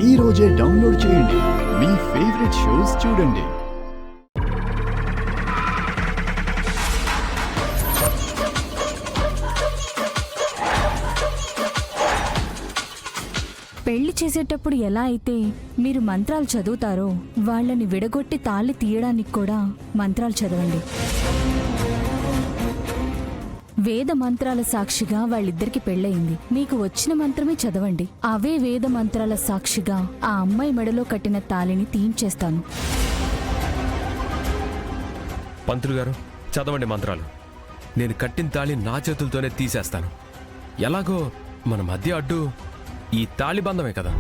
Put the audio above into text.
ఈ రోజే డౌన్లోడ్ చేయండి. మీ ఫేవరెట్ షోస్ చూడండి. పెళ్లి చేసేటప్పుడు ఎలా అయితే మీరు మంత్రాలు చదువుతారో వాళ్ళని విడగొట్టి తాళి తీయడానికి కూడా మంత్రాలు చదవండి. వేద మంత్రాల సాక్షిగా వాళ్ళిద్దరికి పెళ్ళయింది. మీకు వచ్చిన మంత్రమే చదవండి. అవే వేద మంత్రాల సాక్షిగా ఆ అమ్మాయి మెడలో కట్టిన తాళిని తీయించేస్తాను. పంతులు గారు, చదవండి మంత్రాలు. నేను కట్టిన తాళి నా చేతులతోనే తీసేస్తాను. ఎలాగో మన మధ్య అడ్డు ఈ తాళి బంధమే కదా.